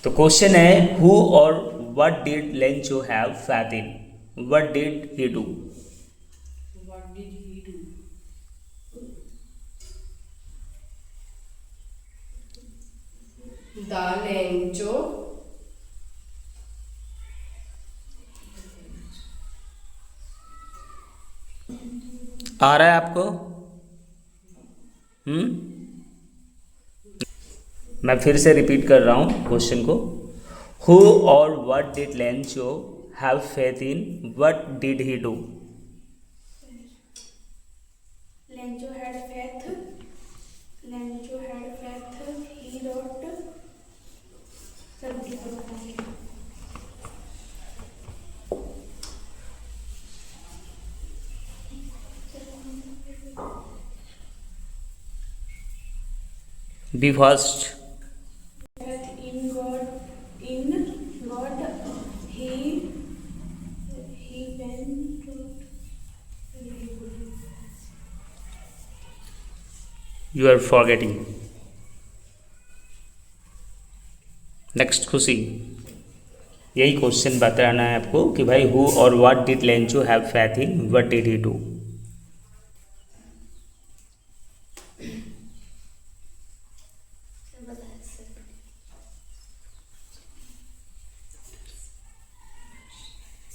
तो क्वेश्चन है who or what did Lencho have faith in, what did he do. What did he do? The Lencho आ रहा है आपको? मैं फिर से रिपीट कर रहा हूँ क्वेश्चन को। Who or what did Lencho have faith in, what did he do. Lencho had faith. Lencho had faith. He wrote. Be fast. Faith in God. In God, he went to. You are forgetting. Next Khushi, यही question बताना है आपको कि भाई who or what did Lencho have faith in, what did he do.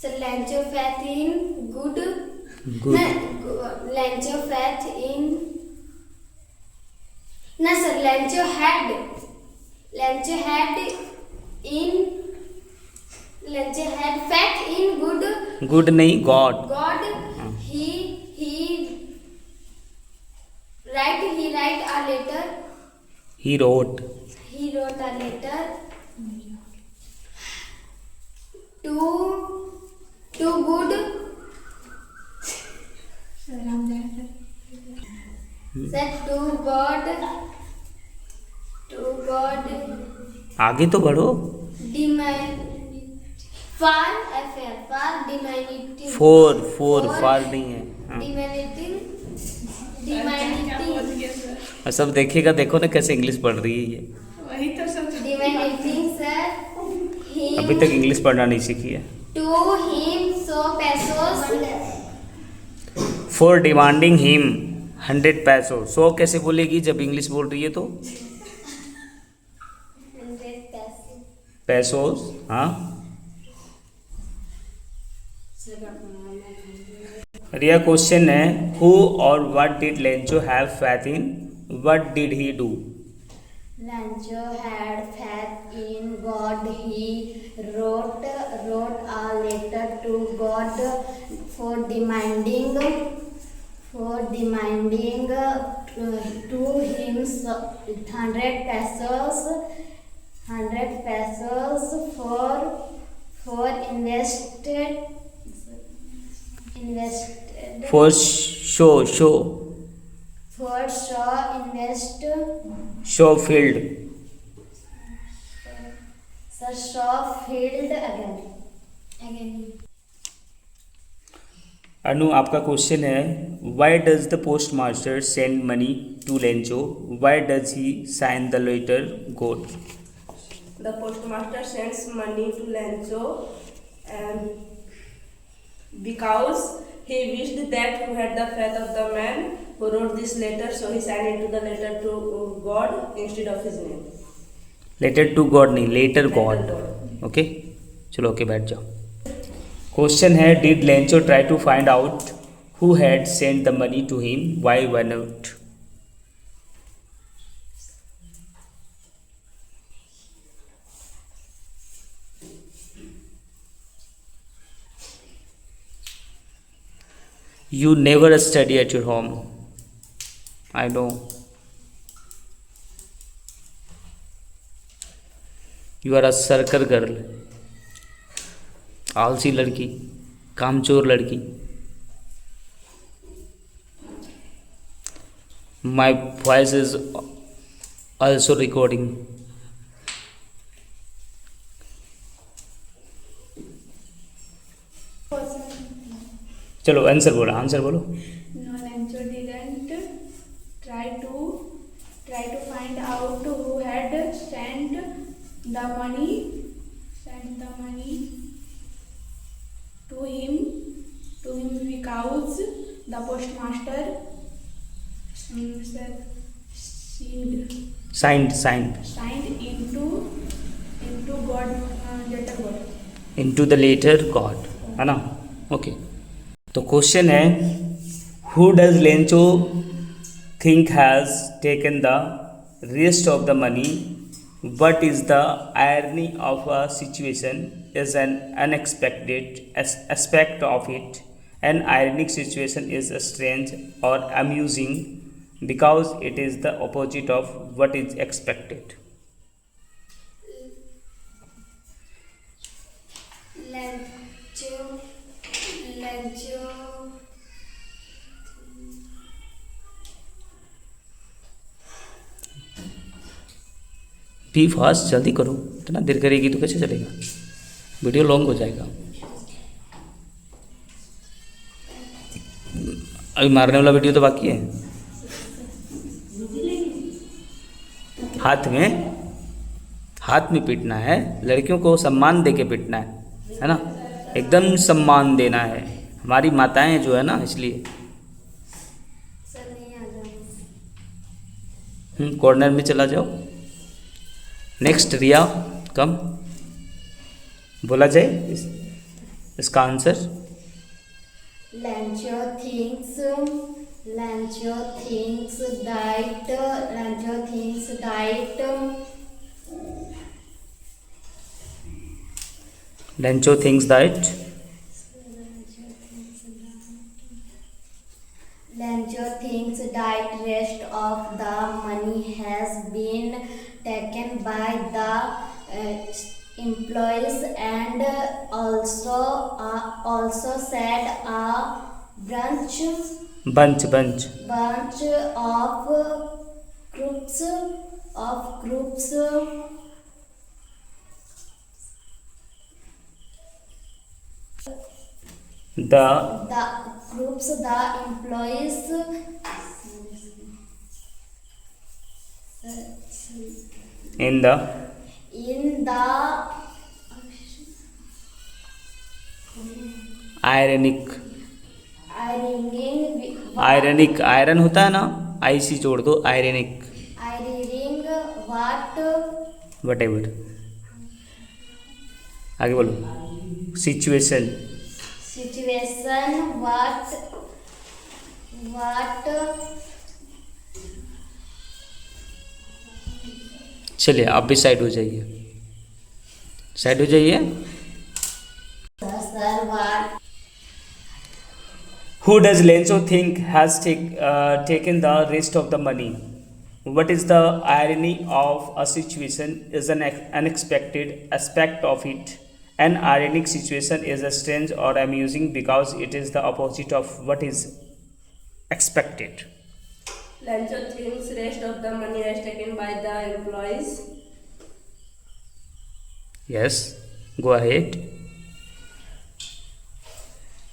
So Lencho faith in good. Good. Lencho faith in. No sir, Lencho had in. Lencho had faith in good. Good नहीं, God. God. He write a letter. He wrote. He wrote a letter to good. Said to God. आगे तो बढ़ो। Far affair. Far demanding. For far नहीं है। हाँ। Demanding. और सब देखिएगा, देखो ना कैसे इंग्लिश पढ़ रही है ये। वही तो सब Demanding sir. अभी तक इंग्लिश पढ़ना नहीं सीखी है। To him so pesos. For demanding him 100 पैसों। 100 कैसे बोलेगी जब इंग्लिश बोल रही है तो? 100 pesos. पैसोस। हाँ, रिया क्वेश्चन है who or what did Lencho have faith in, what did he do. Lencho had faith in God. He wrote a letter to God for demanding to him 100 pesos for invested for show for invest. Show field. Sir, shop field again. Anu आपका question है why does the post master send money to Lencho, why does he sign the letter God. The postmaster sends money to Lencho because he wished that who had the faith of the man who wrote this letter, so he signed it to the letter to God instead of his name. Letter to God नहीं, letter Letter God. God. Okay, चलो okay बैठ जाओ। Question है did Lencho try to find out who had send the money to him, why one not. You never study at your home. I know. You are a circle girl. आलसी लड़की, कामचोर लड़की। My voice is also recording. चलो answer बोलो, answer बोलो। No, Lencho didn't try to find out who had sent the money to him because the postmaster signed signed into God letter God. into the later God, है ना? Okay, तो question है who does Lencho think has taken the rest of the money? What is the irony of a situation is an unexpected aspect of it. An ironic situation is strange or amusing because it is the opposite of what is expected. Lencho be fast, जल्दी करो, इतना देर करेगी तो कैसे चलेगा, video long हो जाएगा। अभी मारने वाला वीडियो तो बाकी है। हाथ में पीटना है, लड़कियों को सम्मान दे के पीटना है ना, एकदम सम्मान देना है। हमारी माताएं जो है ना, इसलिए कॉर्नर में चला जाओ। नेक्स्ट रिया, कम बोला जाए इसका answer. Lencho thinks that Lencho thinks that rest of the money has been taken by the employees and also said a bunch of groups the employees in the ironic iron होता है ना, IC जोड़ दो, ironic what ever, आगे बोलो। Situation what चलिए आप भी साइड हो जाइए, साइड हो जाइए। Who does Lencho think has taken the rest of the money? What is the irony of a situation is an unexpected aspect of it. An ironic situation is a strange or amusing because it is the opposite of what is expected. Lencho thinks rest of the money is taken by the employees. Yes, go ahead.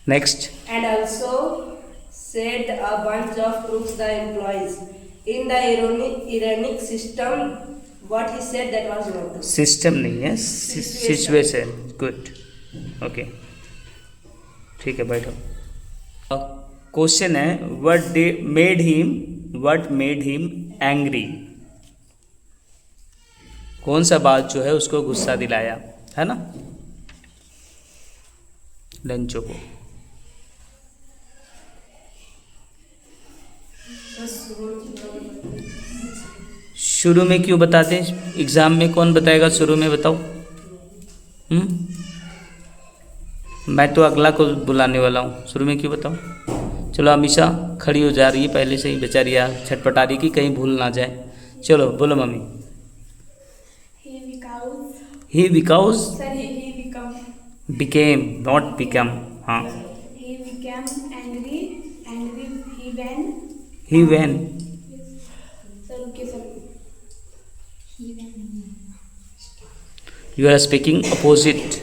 Next. And also said a bunch of crooks the employees. In the ironic system, what he said that was not. System नहीं है, situation. Good. Okay. ठीक है, बैठो। Question है what made him angry? कौन सा बात जो है उसको गुस्सा दिलाया, है ना, लेंचो को। शुरू में क्यों बताते हैं? एग्जाम में कौन बताएगा शुरू में, बताओ। मैं तो अगला को बुलाने वाला हूँ, शुरू में क्यों बताओ। चलो अमीशा खड़ी हो जा रही है पहले से ही, बेचारी यार छटपटा रही कि कहीं भूल ना जाए। चलो बोलो mummy. he became not become, हाँ। he became angry he when you are speaking opposite,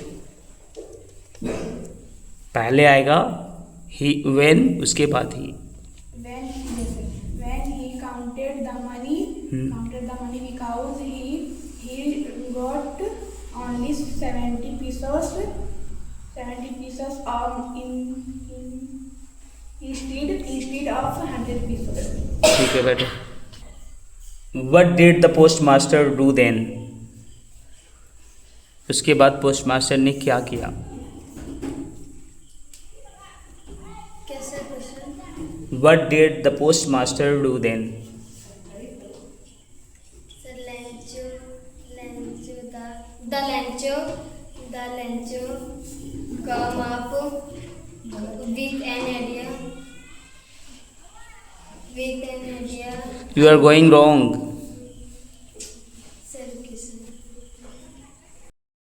पहले आएगा he when, उसके बाद ही। when he counted the money because he got only 70 pieces instead of 100 pieces. ठीक है बेटे. What did the postmaster do then? उसके बाद पोस्टमास्टर ने क्या किया? कैसे question? What did the postmaster do then? Sir, the Lencho come up with an idea. You are going wrong.